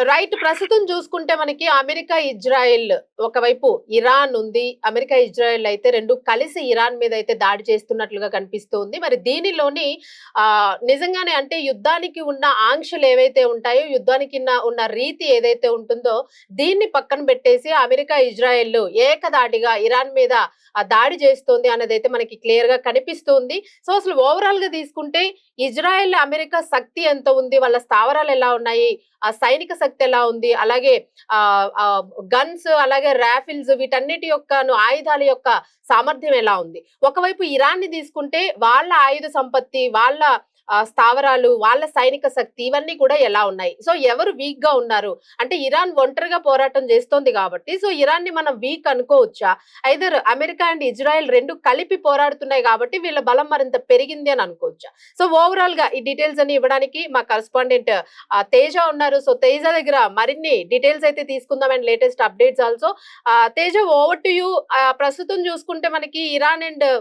Right. ప్రస్తుతం చూసుకుంటే మనకి అమెరికా, ఇజ్రాయెల్ ఒకవైపు ఇరాన్ ఉంది. అమెరికా, ఇజ్రాయెల్ అయితే 2 కలిసి ఇరాన్ మీద అయితే దాడి చేస్తున్నట్లుగా కనిపిస్తుంది. మరి దీనిలోని నిజంగానే అంటే యుద్ధానికి ఉన్న ఆంక్షలు ఏవైతే ఉంటాయో, యుద్ధానికి ఉన్న రీతి ఏదైతే ఉంటుందో దీన్ని పక్కన పెట్టేసి అమెరికా, ఇజ్రాయెల్ ఏకధాటిగా ఇరాన్ మీద దాడి చేస్తోంది అన్నదైతే మనకి క్లియర్ గా కనిపిస్తుంది. సో అసలు ఓవరాల్ గా తీసుకుంటే ఇజ్రాయెల్, అమెరికా శక్తి ఎంత ఉంది? వాళ్ళ స్థావరాలు ఎలా ఉన్నాయి? ఆ సైనిక శక్తి ఎలా ఉంది? అలాగే గన్స్, అలాగే రాఫిల్స్ వీటన్నిటి యొక్కను ఆయుధాల యొక్క సామర్థ్యం ఎలా ఉంది? ఒకవైపు ఇరాన్ ని తీసుకుంటే వాళ్ళ ఆయుధ సంపత్తి, వాళ్ళ స్థావరాలు, వాళ్ళ సైనిక శక్తి ఇవన్నీ కూడా ఎలా ఉన్నాయి? సో ఎవరు వీక్ గా ఉన్నారు? అంటే ఇరాన్ ఒంటరిగా పోరాటం చేస్తోంది కాబట్టి సో ఇరాన్ ని మనం వీక్ అనుకోవచ్చా? ఐదర్ అమెరికా అండ్ ఇజ్రాయెల్ 2 కలిపి పోరాడుతున్నాయి కాబట్టి వీళ్ళ బలం మరింత పెరిగింది అని అనుకోవచ్చా? సో ఓవరాల్ గా ఈ డీటెయిల్స్ అని ఇవ్వడానికి మా కరెస్పాండెంట్ తేజ ఉన్నారు. సో తేజ దగ్గర మరిన్ని డీటెయిల్స్ అయితే తీసుకుందాం and latest updates also. Teja, over to you. ప్రస్తుతం చూసుకుంటే మనకి ఇరాన్ అండ్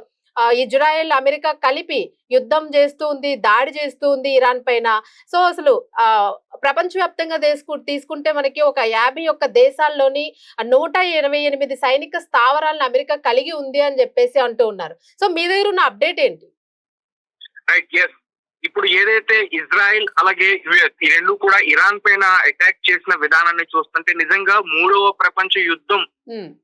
ఇజ్రాయెల్, అమెరికా కలిపి యుద్ధం చేస్తూ ఉంది, దాడి చేస్తూ ఉంది ఇరాన్ పైన. సో అసలు ప్రపంచవ్యాప్తంగా తీసుకుంటే మనకి ఒక 51 దేశాల్లోని 128 సైనిక స్థావరాలను అమెరికా కలిగి ఉంది అని చెప్పేసి అంటూ ఉన్నారు. సో మీ దగ్గర ఉన్న అప్డేట్ ఏంటి? ఇప్పుడు ఏదైతే ఇజ్రాయెల్ అలాగే యుఎస్ ఈ 2 కూడా ఇరాన్ పైన అటాక్ చేసిన విధానాన్ని చూస్తుంటే నిజంగా 3వ ప్రపంచ యుద్ధం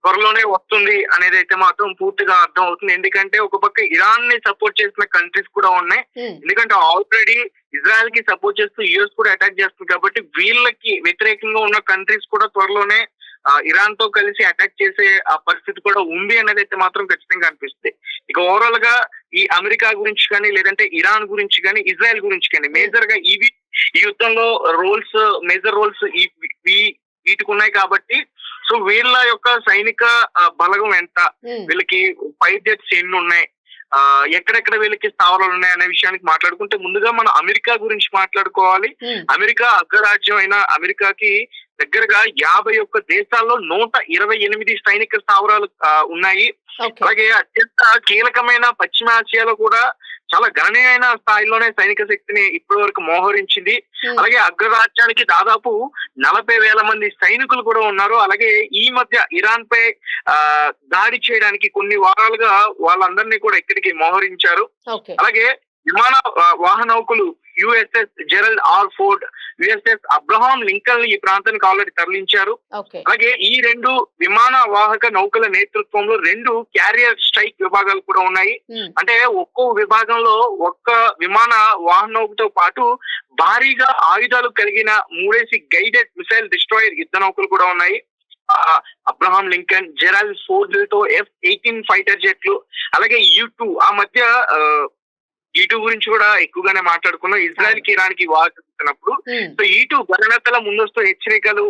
త్వరలోనే వస్తుంది అనేది అయితే మాత్రం పూర్తిగా అర్థం అవుతుంది. ఎందుకంటే ఒక పక్క ఇరాన్ ని సపోర్ట్ చేసిన కంట్రీస్ కూడా ఉన్నాయి. ఎందుకంటే ఆల్రెడీ ఇజ్రాయెల్ కి సపోర్ట్ చేస్తూ యుఎస్ కూడా అటాక్ చేస్తుంది కాబట్టి వీళ్ళకి వ్యతిరేకంగా ఉన్న కంట్రీస్ కూడా త్వరలోనే ఇరాన్ తో కలిసి అటాక్ చేసే ఆ పరిస్థితి కూడా ఉంది అనేది అయితే మాత్రం ఖచ్చితంగా అనిపిస్తుంది. ఇక ఓవరాల్ గా ఈ అమెరికా గురించి కానీ, లేదంటే ఇరాన్ గురించి కానీ, ఇజ్రాయెల్ గురించి కానీ మేజర్ గా ఈ యుద్ధంలో మేజర్ రోల్స్ వీటికి ఉన్నాయి కాబట్టి సో వీళ్ళ యొక్క సైనిక బలగం ఎంత, వీళ్ళకి ఫైర్ జెట్స్ ఎన్ని ఉన్నాయి, ఎక్కడెక్కడ వీళ్ళకి స్థావరాలు ఉన్నాయి అనే విషయానికి మాట్లాడుకుంటే ముందుగా మనం అమెరికా గురించి మాట్లాడుకోవాలి. అమెరికా అగ్రరాజ్యం అయిన అమెరికాకి దగ్గరగా 51 దేశాల్లో 128 సైనిక స్థావరాలు ఉన్నాయి. అలాగే అత్యంత కీలకమైన పశ్చిమ ఆసియాలో కూడా చాలా గణనీయమైన స్థాయిలోనే సైనిక శక్తిని ఇప్పటి వరకు మోహరించింది. అలాగే అగ్రరాజ్యానికి దాదాపు 40,000 మంది సైనికులు కూడా ఉన్నారు. అలాగే ఈ మధ్య ఇరాన్ పై దాడి చేయడానికి కొన్ని వారాలుగా వాళ్ళందరినీ కూడా ఇక్కడికి మోహరించారు. అలాగే విమాన వాహనౌకలు USS Gerald R Ford, USS Abraham Lincoln ఈ ప్రాంతానికి ఆల్రెడీ తరలించారు. అలాగే ఈ 2 విమాన వాహక నౌకల నేతృత్వంలో 2 క్యారియర్ స్ట్రైక్ విభాగాలు కూడా ఉన్నాయి. అంటే ఒక్కో విభాగంలో ఒక్క విమాన వాహనౌకతో పాటు భారీగా ఆయుధాలు కలిగిన 3 గైడెడ్ మిసైల్ డిస్ట్రాయర్ యుద్ధ నౌకలు కూడా ఉన్నాయి. Abraham Lincoln, Gerald Ford F-18 fighter జెట్లు, అలాగే U-2 ఆ మధ్య E-2 గురించి కూడా ఎక్కువగానే మాట్లాడుకున్నాం. ఇజ్రాయెల్ కి ఇరాన్ కి వార్ జరుగుతున్నప్పుడు సో E-2 గణనతల ముందస్తు హెచ్చరికలు,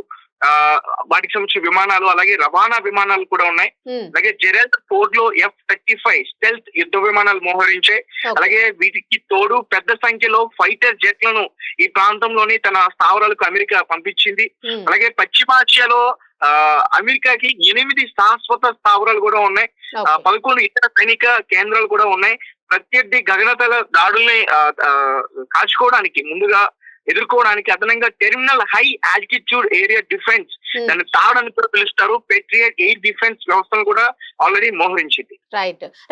వాటికి సంబంధించిన విమానాలు, అలాగే రవాణా విమానాలు కూడా ఉన్నాయి. అలాగే జెరల్డ్ ఫోర్డ్ లో F-35 స్టెల్త్ యుద్ధ విమానాలు మోహరించాయి. అలాగే వీటికి తోడు పెద్ద సంఖ్యలో ఫైటర్ జెట్లను ఈ ప్రాంతంలోని తన స్థావరాలకు అమెరికా పంపించింది. అలాగే పశ్చిమాసియాలో అమెరికాకి 8 శాశ్వత స్థావరాలు కూడా ఉన్నాయి. 11 ఇతర సైనిక కేంద్రాలు కూడా ఉన్నాయి. ప్రత్యర్థి గగనతల దాడుల్ని కాచుకోవడానికి, ముందుగా ఎదుర్కోవడానికి అదనంగా terminal high altitude area defence, దాన్ని తాడ్ అని కూడా పిలుస్తారు, పేట్రియట్ ఎయిర్ డిఫెన్స్ వ్యవస్థను కూడా ఆల్రెడీ మోహరించింది.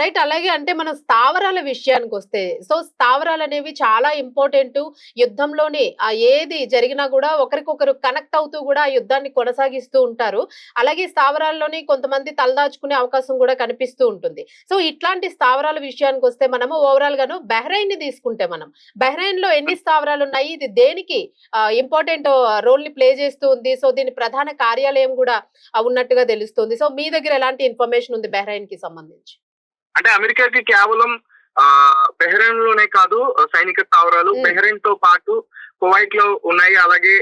రైట్. అలాగే అంటే మనం స్థావరాల విషయానికి వస్తే సో స్థావరాలు అనేవి చాలా ఇంపార్టెంట్. యుద్ధంలోని ఏది జరిగినా కూడా ఒకరికొకరు కనెక్ట్ అవుతూ కూడా ఆ యుద్ధాన్ని కొనసాగిస్తూ ఉంటారు. అలాగే స్థావరాల్లోని కొంతమంది తలదాచుకునే అవకాశం కూడా కనిపిస్తూ ఉంటుంది. సో ఇట్లాంటి స్థావరాల విషయానికి వస్తే మనము ఓవరాల్ గాను బహ్రెయిన్ ని తీసుకుంటే మనం బహ్రెయిన్ లో ఎన్ని స్థావరాలు ఉన్నాయి, ఇది దేనికి ఇంపార్టెంట్ రోల్ ని ప్లే చేస్తూ ఉంది? సో దీని ప్రధాన కార్యాలయం కూడా ఉన్నట్టుగా తెలుస్తుంది. సో మీ దగ్గర ఎలాంటి ఇన్ఫర్మేషన్ ఉంది బహ్రెయిన్ కి సంబంధించి? అంటే అమెరికాకి కేవలం బహ్రెయిన్ లోనే కాదు సైనిక స్థావరాలు, బహ్రెయిన్ తో పాటు కువైట్ లో ఉన్నాయి, అలాగే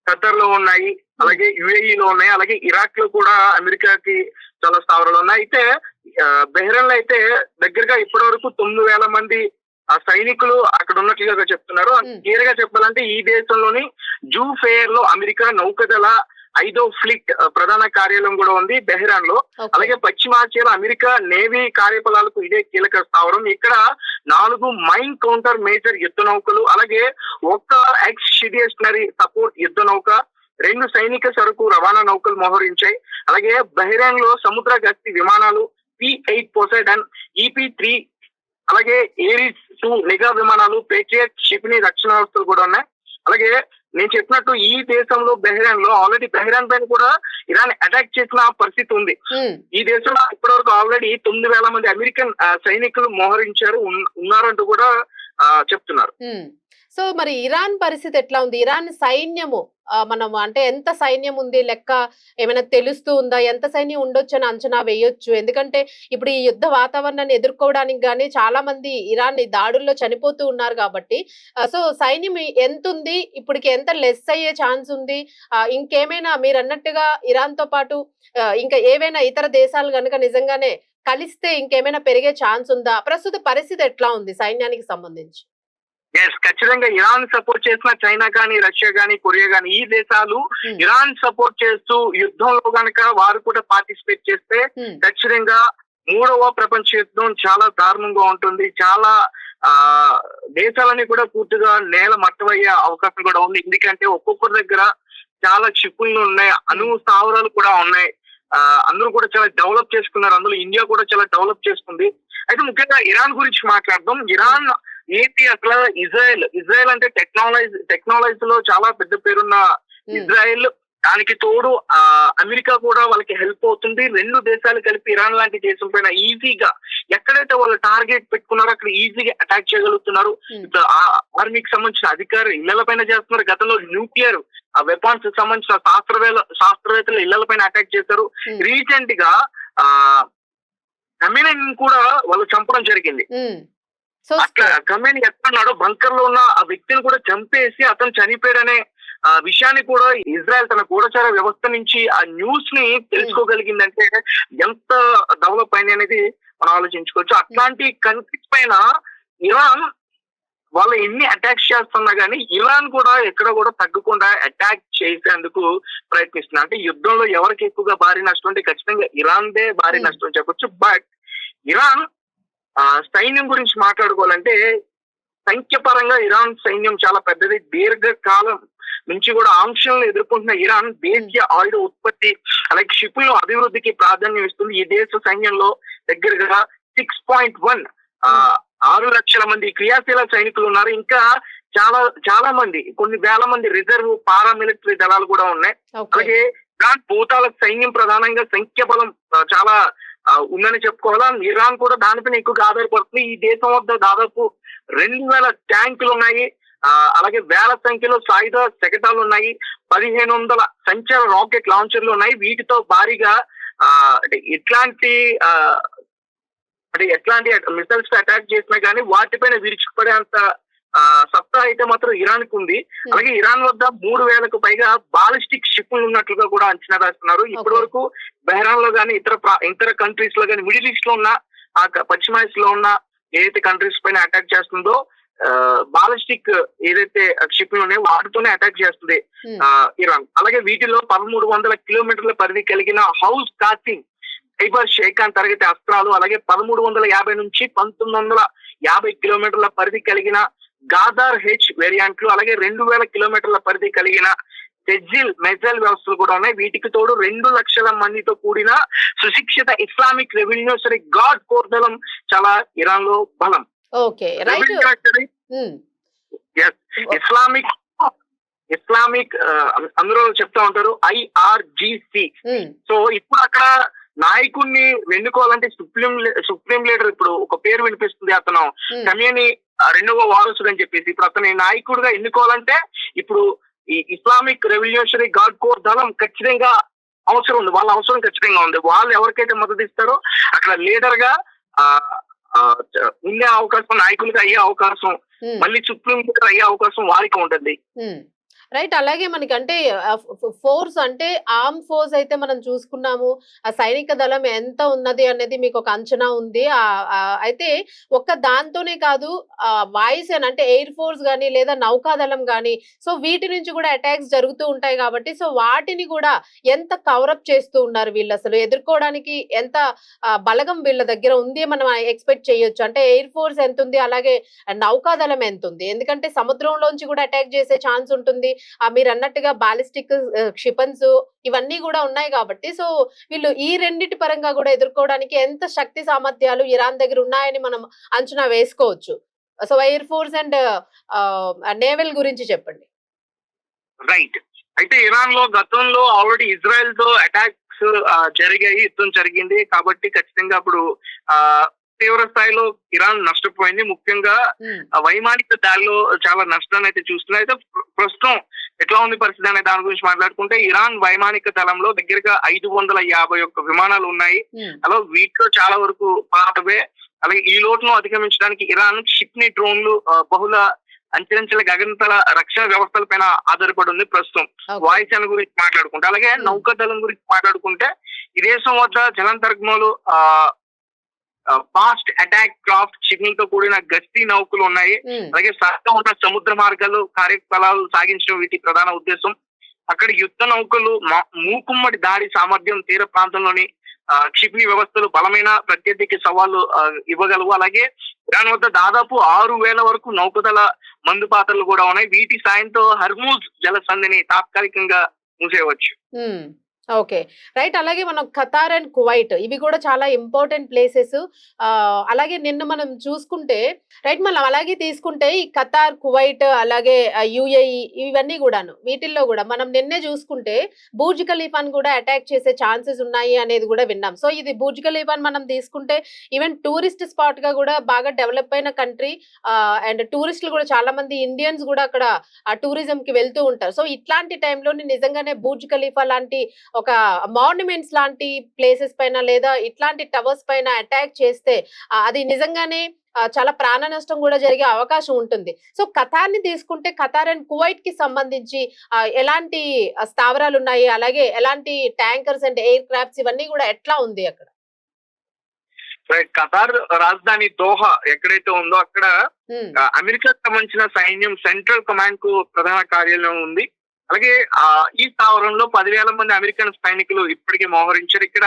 ఖతర్ లో ఉన్నాయి, అలాగే యుఏఈ లో ఉన్నాయి, అలాగే ఇరాక్ లో కూడా అమెరికాకి చాలా స్థావరాలు ఉన్నాయి. అయితే బహ్రెయిన్ లో అయితే దగ్గరగా ఇప్పటి వరకు 9,000 మంది సైనికులు అక్కడ ఉన్నట్లుగా చెప్తున్నారు. క్లియర్ గా చెప్పాలంటే ఈ దేశంలోని జూ ఫెయిర్ లో అమెరికా నౌకదళ 5వ ఫ్లీట్ ప్రధాన కార్యాలయం కూడా ఉంది బెహ్రాన్ లో. అలాగే పశ్చిమ ఆసియాలో అమెరికా నేవీ కార్యకలాపాలకు ఇదే కీలక స్థావరం. ఇక్కడ 4 మైన్ కౌంటర్ మేజర్ యుద్ధ నౌకలు, అలాగే ఒక ఎక్స్‌షిడియషనరీ సపోర్ట్ యుద్ధ నౌక, 2 సైనిక సరుకు రవాణా నౌకలు మోహరించాయి. అలాగే బెహ్రాన్ లో సముద్ర గస్తీ విమానాలు P-8 పోసైడన్, EP-3 అలాగే ఏరిస్ 2 నిఘా విమానాలు, పేట్రియట్ క్షిపణి రక్షణ వ్యవస్థలు కూడా ఉన్నాయి. అలాగే నేను చెప్పినట్టు ఈ దేశంలో బెహ్రాన్ లో ఆల్రెడీ బెహ్రాన్ పైన కూడా ఇరాన్ అటాక్ చేసిన పరిస్థితి ఉంది. ఈ దేశంలో ఇప్పటివరకు ఆల్రెడీ 9,000 మంది అమెరికన్ సైనికులు మోహరించారు ఉన్నారంటూ కూడా చెప్తున్నారు. సో మరి ఇరాన్ పరిస్థితి ఎట్లా ఉంది? ఇరాన్ సైన్యము మనం అంటే ఎంత సైన్యం ఉంది లెక్క ఏమైనా తెలుస్తూ ఉందా? ఎంత సైన్యం ఉండొచ్చు అని అంచనా వేయొచ్చు? ఎందుకంటే ఇప్పుడు ఈ యుద్ధ వాతావరణాన్ని ఎదుర్కోవడానికి గానీ చాలా మంది ఇరాన్ దాడుల్లో చనిపోతూ ఉన్నారు కాబట్టి సో సైన్యం ఎంత ఉంది? ఇప్పటికి ఎంత లెస్ అయ్యే ఛాన్స్ ఉంది? ఇంకేమైనా మీరు అన్నట్టుగా ఇరాన్ తో పాటు ఇంకా ఏవైనా ఇతర దేశాలు గనుక నిజంగానే కలిస్తే ఇంకేమైనా పెరిగే ఛాన్స్ ఉందా? ప్రస్తుత పరిస్థితి ఎట్లా ఉంది సైన్యానికి సంబంధించి? ఖచ్చితంగా ఇరాన్ సపోర్ట్ చేసిన చైనా కానీ, రష్యా కానీ, కొరియా కానీ ఈ దేశాలు ఇరాన్ సపోర్ట్ చేస్తూ యుద్ధంలో గనక వారు కూడా పార్టిసిపేట్ చేస్తే ఖచ్చితంగా 3వ ప్రపంచ యుద్ధం చాలా దారుణంగా ఉంటుంది. చాలా దేశాలని కూడా పూర్తిగా నేల మట్టమయ్యే అవకాశం కూడా ఉంది. ఎందుకంటే ఒక్కొక్కరి దగ్గర చాలా క్షిపులు ఉన్నాయి, అణు స్థావరాలు కూడా ఉన్నాయి. అందరూ కూడా చాలా డెవలప్ చేసుకున్నారు. అందులో ఇండియా కూడా చాలా డెవలప్ చేసుకుంది. అయితే ముఖ్యంగా ఇరాన్ గురించి మాట్లాడదాం. ఇరాన్ ఏంటి అసలు? ఇజ్రాయెల్ అంటే టెక్నాలజీలో చాలా పెద్ద పేరున్న ఇజ్రాయెల్, దానికి తోడు అమెరికా కూడా వాళ్ళకి హెల్ప్ అవుతుంది. 2 దేశాలు కలిపి ఇరాన్ లాంటి దేశం పైన ఈజీగా ఎక్కడైతే వాళ్ళు టార్గెట్ పెట్టుకున్నారో అక్కడ ఈజీగా అటాక్ చేయగలుగుతున్నారు. ఆర్మీకి సంబంధించిన అధికారులు ఇళ్ల పైన చేస్తున్నారు. గతంలో న్యూక్లియర్ వెపన్స్ సంబంధించిన శాస్త్రవేత్తలు ఇళ్ల పైన అటాక్ చేశారు. రీసెంట్ గా ఖమేనీని కూడా వాళ్ళు చంపడం జరిగింది. అట్లా ఖమేనీ ఎక్కడున్నాడో బంకర్ లో ఉన్న ఆ వ్యక్తిని కూడా చంపేసి అతను చనిపోయాడనే విషయాన్ని కూడా ఇజ్రాయెల్ తన గూఢచార వ్యవస్థ నుంచి ఆ న్యూస్ ని తెలుసుకోగలిగిందంటే ఎంత డెవలప్ అయింది అనేది మనం ఆలోచించుకోవచ్చు. అట్లాంటి కంట్రీస్ పైన ఇరాన్ వాళ్ళు ఎన్ని అటాక్స్ చేస్తున్నా గానీ ఇరాన్ కూడా ఎక్కడ కూడా తగ్గకుండా అటాక్ చేసేందుకు ప్రయత్నిస్తున్నారు. అంటే యుద్ధంలో ఎవరికి ఎక్కువగా భారీ నష్టం అంటే ఖచ్చితంగా ఇరాన్ దే భారీ నష్టం చెప్పొచ్చు. బట్ ఇరాన్ సైన్యం గురించి మాట్లాడుకోవాలంటే సంఖ్యపరంగా ఇరాన్ సైన్యం చాలా పెద్దది. దీర్ఘకాలం నుంచి కూడా ఆంక్షలను ఎదుర్కొంటున్న ఇరాన్ దేశీయ ఆయుధ ఉత్పత్తి అలాగే క్షిపణుల అభివృద్ధికి ప్రాధాన్యం ఇస్తుంది. ఈ దేశ సైన్యంలో దగ్గరగా 6.1 6 లక్షల మంది క్రియాశీల సైనికులు ఉన్నారు. ఇంకా చాలా మంది, కొన్ని వేల మంది రిజర్వ్ పారామిలిటరీ దళాలు కూడా ఉన్నాయి. అలాగే ఇరాన్ భూతాల సైన్యం ప్రధానంగా సంఖ్య బలం చాలా ఉందని చెప్పుకోవాలా. ఇరాన్ కూడా దానిపైన ఎక్కువగా ఆధారపడుతుంది. ఈ దేశం వద్ద దాదాపు 2,000 ట్యాంకులు ఉన్నాయి. అలాగే వేల సంఖ్యలో సాయుధ శకటాలు ఉన్నాయి. 1,500 సంచార రాకెట్ లాంచర్లు ఉన్నాయి. వీటితో భారీగా ఎట్లాంటి మిసైల్స్ అటాక్ చేసినా గానీ వాటిపైన విరుచుకుపడేంత సత్తా అయితే మాత్రం ఇరాన్ కు ఉంది. అలాగే ఇరాన్ వద్ద 3,000కు పైగా బాలిస్టిక్ షిప్లు ఉన్నట్లుగా కూడా అంచనా వేస్తున్నారు. ఇప్పటి వరకు బెహ్రాన్ లో గానీ ఇతర కంట్రీస్ లో గానీ మిడిల్ ఈస్ట్ లో ఉన్న పశ్చిమ ఆసియాలో ఉన్న ఏదైతే కంట్రీస్ పైన అటాక్ చేస్తుందో బాలిస్టిక్ ఏదైతే క్షిపణులు ఉన్నాయో వాటితోనే అటాక్ చేస్తుంది ఇరాన్. అలాగే వీటిలో 1,300 కిలోమీటర్ల పరిధి కలిగిన హౌస్ కాసింగ్ ఫైబర్ షేకాన్ తరగతి అస్త్రాలు, అలాగే 1,350 నుంచి 1,950 కిలోమీటర్ల పరిధి కలిగిన గాదార్ హెచ్ వేరియంట్లు, అలాగే 2,000 కిలోమీటర్ల పరిధి కలిగిన తెజ్జిల్ మెజైల్ వ్యవస్థలు కూడా ఉన్నాయి. వీటికి తోడు 2 లక్షల మందితో కూడిన సుశిక్షిత ఇస్లామిక్ రెవల్యూషనరీ గార్డ్ కోర్ దళం చాలా ఇరాన్ లో బలం. ఇస్లామిక్ అందరూ చెప్తా ఉంటారు IRGC. సో ఇప్పుడు అక్కడ నాయకుడిని ఎన్నుకోవాలంటే సుప్రీం లీడర్ ఇప్పుడు ఒక పేరు వినిపిస్తుంది, అతను ఖమేనీ 2వ వారసుడు అని చెప్పేసి. ఇప్పుడు అతని నాయకుడిగా ఎన్నుకోవాలంటే ఇప్పుడు ఈ ఇస్లామిక్ రెవల్యూషనరీ గార్డ్ కోర్ దళం ఖచ్చితంగా అవసరం ఉంది. వాళ్ళ అవసరం ఖచ్చితంగా ఉంది. వాళ్ళు ఎవరికైతే మద్దతు ఇస్తారో అక్కడ లీడర్ గా ఉండే అవకాశం, నాయకులుగా అయ్యే అవకాశం, మళ్ళీ సుప్రీం లీడర్ అయ్యే అవకాశం వారికి ఉంటుంది. రైట్. అలాగే మనకి అంటే ఫోర్స్ అంటే ఆర్మ్ ఫోర్స్ అయితే మనం చూసుకున్నాము. ఆ సైనిక దళం ఎంత ఉన్నది అనేది మీకొక అంచనా ఉంది. అయితే ఒక్క దాంతోనే కాదు వాయుసేన అంటే ఎయిర్ ఫోర్స్ గాని లేదా నౌకాదళం గాని సో వీటి నుంచి కూడా అటాక్స్ జరుగుతూ ఉంటాయి కాబట్టి సో వాటిని కూడా ఎంత కవర్ అప్ చేస్తూ ఉన్నారు వీళ్ళసలు? ఎదుర్కోవడానికి ఎంత బలగం వీళ్ళ దగ్గర ఉంది మనం ఎక్స్‌పెక్ట్ చేయొచ్చు. అంటే ఎయిర్ ఫోర్స్ ఎంతుంది? అలాగే నౌకాదళం ఎంతుంది? ఎందుకంటే సముద్రంలోంచి కూడా అటాక్ చేసే ఛాన్స్ ఉంటుంది. మీరన్నట్టుగా బాలిస్టిక్ క్షిపణులు ఇవన్నీ గూడా ఉన్నాయి గాబట్టి, సో వీళ్ళు ఈ రెండిటి పరంగా గూడా ఎదుర్కోవడానికి ఎంత శక్తి సామర్థ్యాలు ఇరాన్ దగ్గర ఉన్నాయని మనం అంచనా వేసుకోవచ్చు. So air force and naval గురించి చెప్పండి. రైట్. అయితే ఇరాన్ లో గతంలో ఆల్రెడీ ఇజ్రాయెల్ తో అటాక్స్ జరిగాయి, యుద్ధం జరిగింది. కాబట్టి ఖచ్చితంగా అప్పుడు ఆ తీవ్ర స్థాయిలో ఇరాన్ నష్టపోయింది. ముఖ్యంగా హ్మ్. వైమానిక దాడిలో చాలా నష్టాన్ని అయితే చూస్తుంది. అయితే ప్రస్తుతం ఎట్లా ఉంది పరిస్థితి అనే దాని గురించి మాట్లాడుకుంటే ఇరాన్ వైమానిక దళంలో దగ్గరగా 551 విమానాలు ఉన్నాయి. హ్మ్. అలా వీటిలో చాలా వరకు పాతవే. అలాగే ఈ లోటును అధిగమించడానికి ఇరాన్ క్షిప్ని డ్రోన్లు, బహుళ అంచెలంచెల గగనతల రక్షణ వ్యవస్థల పైన ఆధారపడి ఉంది ప్రస్తుతం. ఓకే. వాయుసేన గురించి మాట్లాడుకుంటే, అలాగే నౌకాదళం గురించి మాట్లాడుకుంటే ఈ దేశం వద్ద జలంతర్గములు, ఫాస్ట్ అటాక్ క్రాఫ్ట్ తో కూడిన గస్తీ నౌకలు ఉన్నాయి. హ్మ్. అలాగే సహజంగా ఉన్న సముద్ర మార్గాలు కార్యకలాపాలు సాగించడం వీటి ప్రధాన ఉద్దేశం. అక్కడ యుద్ధ నౌకలు మూకుమ్మడి దాడి సామర్థ్యం, తీర ప్రాంతంలోని క్షిపణి వ్యవస్థలు బలమైన ప్రత్యర్థికి సవాళ్లు ఇవ్వగలవు. అలాగే దాని వద్ద దాదాపు 6,000 వరకు నౌకదళ మందుపాత్రలు కూడా ఉన్నాయి. వీటి సాయంతో హర్మూజ్ జలసంధిని తాత్కాలికంగా మూసేయవచ్చు. హ్మ్. ఓకే. రైట్. అలాగే మనం ఖతార్ అండ్ కువైట్ ఇవి కూడా చాలా ఇంపార్టెంట్ ప్లేసెస్. అలాగే నిన్న మనం చూసుకుంటే రైట్ మనం అలాగే తీసుకుంటే ఈ ఖతార్, కువైట్ అలాగే యూఏఈ ఇవన్నీ గూడాను. వీటిల్లో గూడా మనం నిన్నే చూసుకుంటే బుర్జ్ ఖలీఫాను కూడా అటాక్ చేసే ఛాన్సెస్ ఉన్నాయి అనేది గూడా విన్నాం. సో ఇది బుర్జ్ ఖలీఫాను మనం తీసుకుంటే ఈవెన్ టూరిస్ట్ స్పాట్‌గా గూడా బాగా డెవలప్ అయిన కంట్రీ. అండ్ టూరిస్టులు గూడా చాలా మంది ఇండియన్స్ గూడా అక్కడ టూరిజంకి వెళ్తూ ఉంటారు. సో ఇట్లాంటి టైంలోని నిజంగానే బుర్జ్ ఖలీఫా లాంటి ఒక మాన్యుమెంట్స్ లాంటి ప్లేసెస్ పైన లేదా ఇట్లాంటి టవర్స్ పైన అటాక్ చేస్తే అది నిజంగానే చాలా ప్రాణ నష్టం కూడా జరిగే అవకాశం ఉంటుంది. సో ఖతార్‌ని తీసుకుంటే ఖతార్ అండ్ కువైట్ కి సంబంధించి ఎలాంటి స్థావరాలు ఉన్నాయి? అలాగే ఎలాంటి ట్యాంకర్స్ అండ్ ఎయిర్ క్రాఫ్ట్స్ ఇవన్నీ కూడా ఎట్లా ఉంది అక్కడ? ఖతార్ రాజధాని దోహా ఎక్కడైతే ఉందో అక్కడ హ్మ్. అమెరికాకు సంబంధించిన సైన్యం సెంట్రల్ కమాండ్ కు ప్రధాన కార్యాలయం ఉంది. అలాగే ఈ స్థావరంలో 10,000 మంది అమెరికన్ సైనికులు ఇప్పటికే మోహరించారు. ఇక్కడ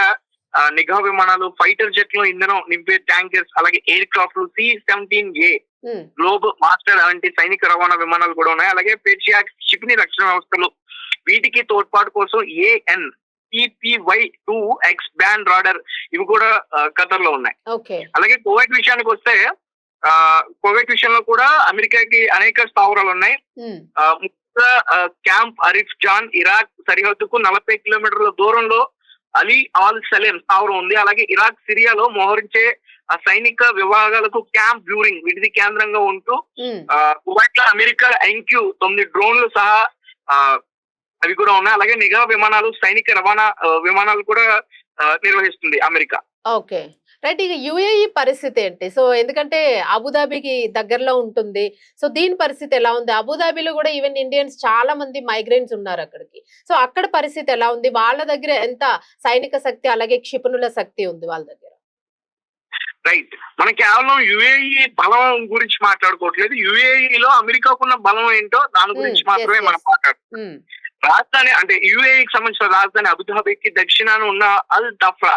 నిఘా విమానాలు, ఫైటర్ జెట్లు, ఇంధనం నింపే ట్యాంకర్స్, అలాగే ఎయిర్ క్రాఫ్ట్లు, C-17A హ్మ్. గ్లోబ్ మాస్టర్ వంటి సైనిక రవాణా విమానాలు కూడా ఉన్నాయి. అలాగే పేట్రియాట్ క్షిపణి రక్షణ వ్యవస్థలు, వీటికి తోడ్పాటు కోసం AN/CPY-2X బ్యాండ్ రాడర్ ఇవి కూడా ఖతర్ లో ఉన్నాయి. ఓకే. అలాగే కువైట్ విషయానికి వస్తే కువైట్ విషయంలో కూడా అమెరికాకి అనేక స్థావరాలు ఉన్నాయి. హ్మ్. క్యాంప్ అరిఫ్ జాన్ ఇరాక్ సరిహద్దుకు 40 కిలోమీటర్ల దూరంలో అలీ ఆల్ సలేం స్థావరం ఉంది. అలాగే ఇరాక్, సిరియాలో మోహరించే సైనిక విభాగాలకు క్యాంప్ బ్యూరింగ్ వీటిది కేంద్రంగా ఉంటూ హ్మ్. కువైట్ లో అమెరికా MQ-9 డ్రోన్లు సహా అవి కూడా ఉన్నాయి. అలాగే నిఘా విమానాలు, సైనిక రవాణా విమానాలు కూడా నిర్వహిస్తుంది అమెరికా. ఓకే. రైట్. ఇక యూఏఈ పరిస్థితి ఏంటి? సో ఎందుకంటే అబుదాబికి దగ్గరలో ఉంటుంది. సో దీని పరిస్థితి ఎలా ఉంది? అబుదాబిలో గూడా ఈవెన్ ఇండియన్స్ చాలా మంది మైగ్రెంట్స్ ఉన్నారక్కడికి. సో అక్కడ పరిస్థితి ఎలా ఉంది? వాళ్ళ దగ్గర ఎంత సైనిక శక్తి అలాగే క్షిపణుల శక్తి ఉంది వాళ్ళ దగ్గర? రైట్. మనం కేవలం యుఏఈ బలం గురించి మాట్లాడుకోవట్లేదు. యుఏఈలో అమెరికాకున్న బలం ఏంటో దాని గురించి మాత్రమే మనం మాట్లాడుతున్నాం. రాజధాని అంటే యుఏఈకి సంబంధించిన రాజధాని అబుదాబికి దక్షిణాన ఉన్న అల్ దఫ్రా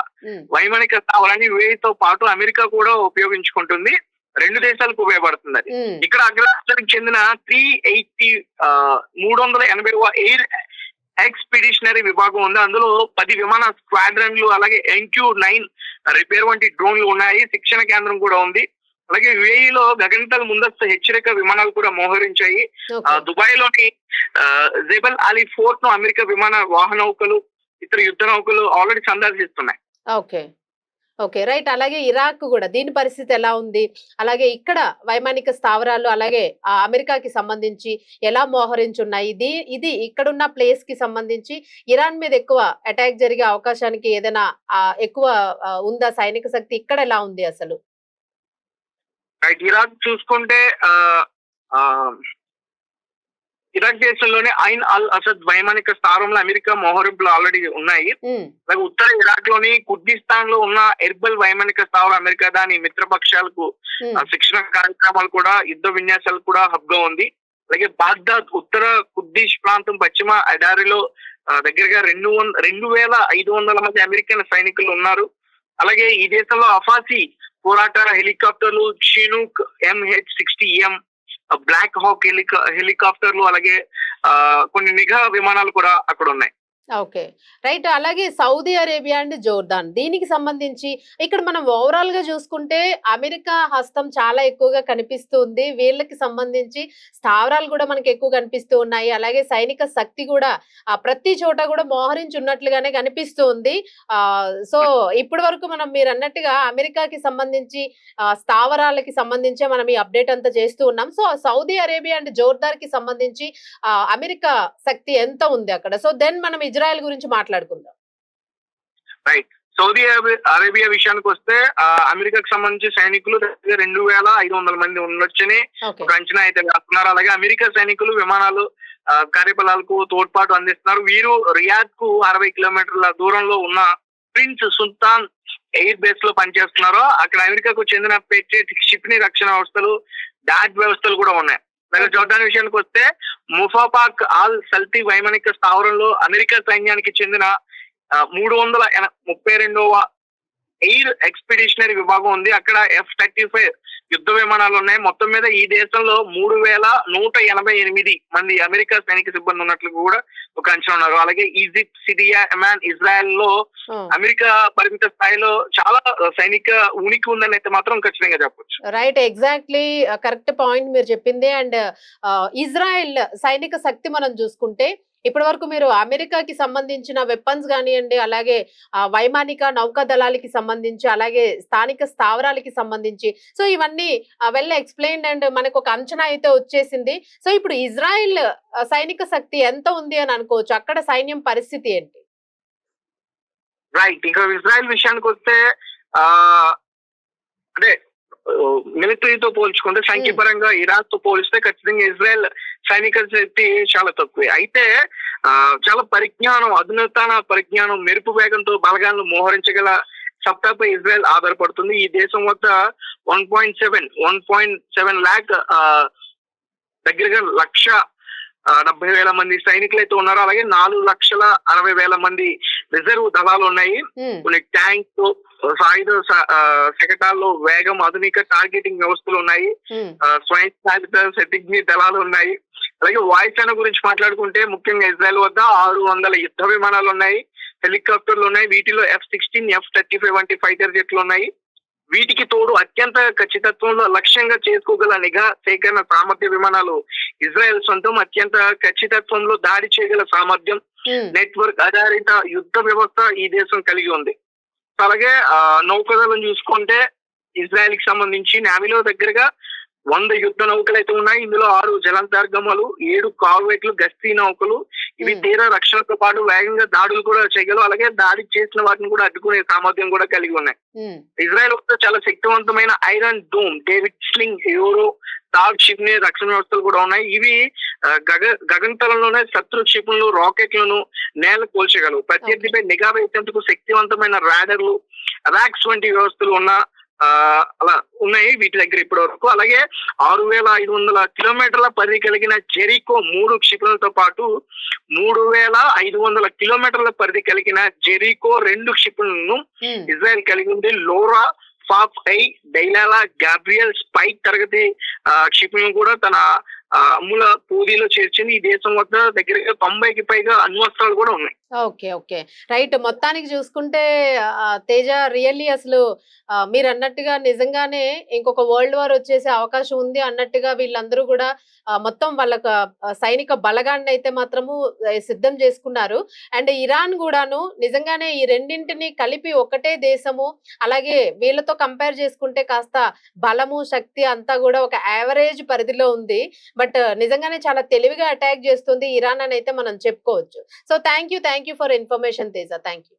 వైమానిక స్థావరాన్ని యుఏఈతో పాటు అమెరికా కూడా ఉపయోగించుకుంటుంది. 2 దేశాలకు ఉపయోగపడుతుంది అది. ఇక్కడ అగ్రరాష్ట్రానికి చెందిన 380వ ఎయిర్ ఎక్స్పిడిషనరీ విభాగం ఉంది. అందులో 10 విమాన స్క్వాడ్రన్లు, అలాగే MQ-9 రిపేర్ వంటి డ్రోన్లు ఉన్నాయి. శిక్షణ కేంద్రం కూడా ఉంది. అలాగే యుఏఈలో గగనతల ముందస్తు హెచ్చరిక విమానాలు కూడా మోహరించాయి. దుబాయ్ లోని జెబల్ అలీ ఫోర్ట్ ను అమెరికా విమాన వాహన నౌకలు, ఇతర యుద్ధ నౌకలు ఆల్రెడీ సందర్శిస్తున్నాయి. ఓకే. ఓకే. రైట్. అలాగే ఇరాక్ గూడా దీని పరిస్థితి ఎలా ఉంది? అలాగే ఇక్కడ వైమానిక స్థావరాలు అలాగే అమెరికాకి సంబంధించి ఎలా మోహరించున్నాయి? ఇది ఇక్కడున్న ప్లేస్‌కి సంబంధించి ఇరాన్ మీద ఎక్కువ అటాక్ జరిగే అవకాశానికి ఏదైనా ఎక్కువ ఉందా సైనిక శక్తి? ఇక్కడ ఎలా ఉంది అసలు? రైట్. ఇరాక్ చూసుకుంటే ఇరాక్ దేశంలోనే ఐన్ అల్ అసద్ వైమానిక స్థావరంలో అమెరికా మోహరింపులు ఆల్రెడీ ఉన్నాయి. అలాగే ఉత్తర ఇరాక్ లోని కుర్దిస్తాన్ లో ఉన్న ఎర్బల్ వైమానిక స్థావరం అమెరికా దాని మిత్రపక్షాలకు శిక్షణ కార్యక్రమాలు కూడా, యుద్ధ విన్యాసాలు కూడా హబ్ గా ఉంది. అలాగే బాగ్దాద్ ఉత్తర కుర్దిష్ ప్రాంతం పశ్చిమ ఎడారిలో దగ్గరగా 2,500 మంది అమెరికన్ సైనికులు ఉన్నారు. అలాగే ఈ దేశంలో అఫాసి పోరాట హెలికాప్టర్లు, చినూక్ MH-60M, బ్లాక్ హాక్ హెలికాప్టర్లు, అలాగే కొన్ని నిఘా విమానాలు కూడా అక్కడ ఉన్నాయి. Okay, right. అలాగే సౌదీ అరేబియా అండ్ జోర్దాన్, దీనికి సంబంధించి ఇక్కడ మనం ఓవరాల్ గా చూసుకుంటే అమెరికా హస్తం చాలా ఎక్కువగా కనిపిస్తుంది. వీళ్ళకి సంబంధించి స్థావరాలు కూడా మనకి ఎక్కువ కనిపిస్తూ ఉన్నాయి. అలాగే సైనిక శక్తి కూడా ప్రతి చోట కూడా మోహరించి ఉన్నట్లుగానే కనిపిస్తుంది. సో ఇప్పటి వరకు మనం మీరు అన్నట్టుగా అమెరికాకి సంబంధించి స్థావరాలకి సంబంధించి మనం ఈ అప్డేట్ అంతా చేస్తూ ఉన్నాం. So Saudi Arabia and Jordan కి సంబంధించి అమెరికా శక్తి ఎంత ఉంది అక్కడ? సో దెన్ మనం ఇజ్రాయెల్ గురించి మాట్లాడుకుందాం. రైట్. సౌదీ అరేబియా విషయానికి వస్తే అమెరికాకు సంబంధించి సైనికులు 2,500 మంది ఉండొచ్చని ఒక అంచనా అయితే వేస్తున్నారు. అలాగే అమెరికా సైనికులు విమానాలు కార్యకలాపాలకు తోడ్పాటు అందిస్తున్నారు. వీరు రియాద్ కు 60 కిలోమీటర్ల దూరంలో ఉన్న ప్రిన్స్ సుల్తాన్ ఎయిర్ బేస్ లో పనిచేస్తున్నారు. అక్కడ అమెరికాకు చెందిన పేట్రియట్ క్షిపణి రక్షణ వ్యవస్థలు, డాట్ వ్యవస్థలు కూడా ఉన్నాయి. అలాగే జోర్డాన్ విషయానికి వస్తే ముఫాపాక్ ఆల్ సల్తీ వైమానిక స్థావరంలో అమెరికా సైన్యానికి చెందిన 332వ ఎయిర్ ఎక్స్పెడిషనరీ విభాగం ఉంది. అక్కడ F-35 యుద్ధ విమానాలు ఉన్నాయి. మొత్తం మీద ఈ దేశంలో 3,188 మంది అమెరికా సైనిక సిబ్బంది ఉన్నట్లు కూడా ఒక అంచనా ఉన్నారు. అలాగే ఈజిప్ట్, సిరియా, యెమెన్, ఇజ్రాయెల్ లో అమెరికా పరిమిత స్థాయిలో చాలా సైనిక ఉనికి ఉందని అయితే మాత్రం ఖచ్చితంగా చెప్పొచ్చు. రైట్, ఎగ్జాక్ట్లీ కరెక్ట్ పాయింట్ మీరు చెప్పింది. అండ్ ఇజ్రాయెల్ సైనిక శక్తి మనం చూసుకుంటే ఇప్పటి వరకు మీరు అమెరికాకి సంబంధించిన వెపన్స్ కానివ్వండి, అలాగే వైమానిక నౌకా దళాలకి సంబంధించి, అలాగే స్థానిక స్థావరాలకి సంబంధించి, సో ఇవన్నీ వెల్ ఎక్స్ప్లెయిన్డ్ అండ్ మనకు ఒక అంచనా అయితే వచ్చేసింది. సో ఇప్పుడు ఇజ్రాయెల్ సైనిక శక్తి ఎంత ఉంది అని అనుకోవచ్చు? అక్కడ సైన్యం పరిస్థితి ఏంటి? రైట్. ఇక ఇజ్రాయెల్ విషయానికి వస్తే అంటే మిలిటరీతో పోల్చుకుంటే సంఖ్యపరంగా ఇరాక్ తో పోలిస్తే ఖచ్చితంగా ఇజ్రాయెల్ సైనిక శక్తి చాలా తక్కువే. అయితే చాలా పరిజ్ఞానం, అధునాతన పరిజ్ఞానం, మెరుపు వేగంతో బలగాలను మోహరించగల సత్తాపై ఇజ్రాయెల్ ఆధారపడుతుంది. ఈ దేశం వద్ద 1.7 లాక్ దగ్గరగా 1,70,000 మంది సైనికులు అయితే ఉన్నారు. అలాగే 4,60,000 మంది రిజర్వ్ దళాలు ఉన్నాయి. కొన్ని ట్యాంక్, సాయుధ శకటాల్లో వేగం, ఆధునిక టార్గెటింగ్ వ్యవస్థలు ఉన్నాయి. స్వయం చాలిత శతఘ్ని దళాలు ఉన్నాయి. అలాగే వాయుసేన గురించి మాట్లాడుకుంటే ముఖ్యంగా ఇజ్రాయెల్ వద్ద 600 యుద్ధ విమానాలు ఉన్నాయి, హెలికాప్టర్లు ఉన్నాయి. వీటిలో F-16, F-35 వంటి ఫైటర్ జెట్లు ఉన్నాయి. వీటికి తోడు అత్యంత ఖచ్చితత్వంలో లక్ష్యంగా చేసుకోగల నిఘా సేకరణ సామర్థ్య విమానాలు ఇజ్రాయెల్ సొంతం. అత్యంత ఖచ్చితత్వంలో దాడి చేయగల సామర్థ్యం, నెట్వర్క్ ఆధారిత యుద్ధ వ్యవస్థ ఈ దేశం కలిగి ఉంది. అలాగే నౌకదళం చూసుకుంటే ఇజ్రాయెల్ కి సంబంధించి నేవీలో దగ్గరగా 100 యుద్ధ నౌకలు అయితే ఉన్నాయి. ఇందులో 6 జలాంతర్గమలు, 7 కార్వెట్లు, గస్తీ నౌకలు. ఇవి తీర రక్షణతో పాటు వేగంగా దాడులు కూడా చేయగలవు. అలాగే దాడి చేసిన వాటిని కూడా అడ్డుకునే సామర్థ్యం కూడా కలిగి ఉన్నాయి. ఇజ్రాయెల్ వద్ద చాలా శక్తివంతమైన iron dome, David sling, euro tag క్షిపణి రక్షణ వ్యవస్థలు కూడా ఉన్నాయి. ఇవి గగనతలంలోనే శత్రు క్షిపణులు, రాకెట్లను నేల కోల్చగలవు. ప్రత్యర్థిపై నిఘా వేసేందుకు శక్తివంతమైన రాడర్లు, రాక్స్ వంటి వ్యవస్థలు అలా ఉన్నాయి వీటి దగ్గర ఇప్పటి వరకు. అలాగే 6,500 కిలోమీటర్ల పరిధి కలిగిన జెరికో 3 క్షిపణులతో పాటు 3,500 కిలోమీటర్ల పరిధి కలిగిన జెరికో 2 క్షిపణులను ఇజ్రాయెల్ కలిగి ఉంది. LORA, Popeye, Delilah, Gabriel, Spike తరగతి క్షిపణులను కూడా తన అమ్ముల పూదీలో చేర్చింది. ఈ దేశం వద్ద దగ్గరగా 90కి పైగా అణ్వస్త్రాలు కూడా ఉన్నాయి. Okay, okay, right. మొత్తానికి చూసుకుంటే తేజ రియల్లీ అసలు మీరు అన్నట్టుగా నిజంగానే ఇంకొక వరల్డ్ వార్ వచ్చేసే అవకాశం ఉంది అన్నట్టుగా వీళ్ళందరూ కూడా మొత్తం వాళ్ళ సైనిక బలగాన్ని అయితే మాత్రము సిద్ధం చేసుకున్నారు. అండ్ ఇరాన్ కూడాను నిజంగానే ఈ రెండింటిని కలిపి ఒకటే దేశము, అలాగే వీళ్ళతో కంపేర్ చేసుకుంటే కాస్త బలము, శక్తి అంతా కూడా ఒక యావరేజ్ పరిధిలో ఉంది. బట్ నిజంగానే చాలా తెలివిగా అటాక్ చేస్తుంది ఇరాన్ అని అయితే మనం చెప్పుకోవచ్చు. So thank you for information Teja. Thank you.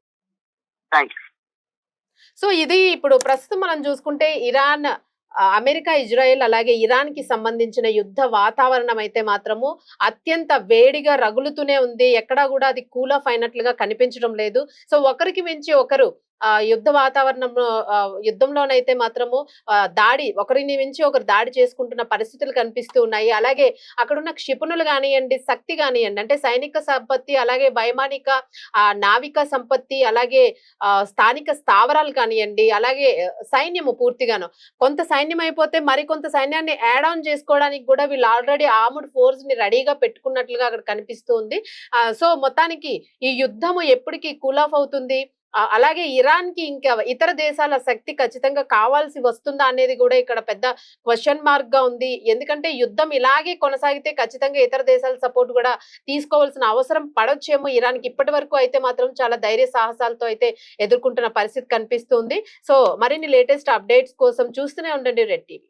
So ఇది ఇప్పుడు ప్రస్తుతం మనం చూసుకుంటే ఇరాన్ అమెరికా, ఇజ్రాయెల్ అలాగే ఇరాన్ కి సంబంధించిన యుద్ధ వాతావరణం అయితే మాత్రము అత్యంత వేడిగా రగులుతూనే ఉంది. ఎక్కడా కూడా అది కూల్ ఆఫ్ అయినట్లుగా కనిపించడం లేదు. సో ఒకరికి మించి ఒకరు యుద్ధ వాతావరణంలో యుద్ధంలోనైతే మాత్రము దాడి ఒకరిని మించి ఒకరు దాడి చేసుకుంటున్న పరిస్థితులు కనిపిస్తూ ఉన్నాయి. అలాగే అక్కడున్న క్షిపణులు గానియండి, శక్తి గానియండి, అంటే సైనిక సంపత్తి, అలాగే వైమానిక నావిక సంపత్తి, అలాగే స్థానిక స్థావరాలు కానియండి, అలాగే సైన్యము పూర్తిగాను. కొంత సైన్యం అయిపోతే మరికొంత సైన్యాన్ని యాడ్ ఆన్ చేసుకోవడానికి కూడా వీళ్ళు ఆల్రెడీ ఆర్మ్డ్ ఫోర్స్ ని రెడీగా పెట్టుకున్నట్లుగా అక్కడ కనిపిస్తూ ఉంది. సో మొత్తానికి ఈ యుద్ధము ఎప్పటికి కూల్ ఆఫ్ అవుతుంది, అలాగే ఇరాన్ కి ఇంకా ఇతర దేశాల శక్తి ఖచ్చితంగా కావాల్సి వస్తుందా అనేది కూడా ఇక్కడ పెద్ద క్వశ్చన్ మార్క్ గా ఉంది. ఎందుకంటే యుద్ధం ఇలాగే కొనసాగితే ఖచ్చితంగా ఇతర దేశాల సపోర్ట్ కూడా తీసుకోవాల్సిన అవసరం పడొచ్చేమో ఇరాన్ కి. ఇప్పటి వరకు అయితే మాత్రం చాలా ధైర్య సాహసాలతో అయితే ఎదుర్కొంటున్న పరిస్థితి కనిపిస్తుంది. సో మరిన్ని లేటెస్ట్ అప్డేట్స్ కోసం చూస్తూనే ఉండండి రెడ్ టీవీ.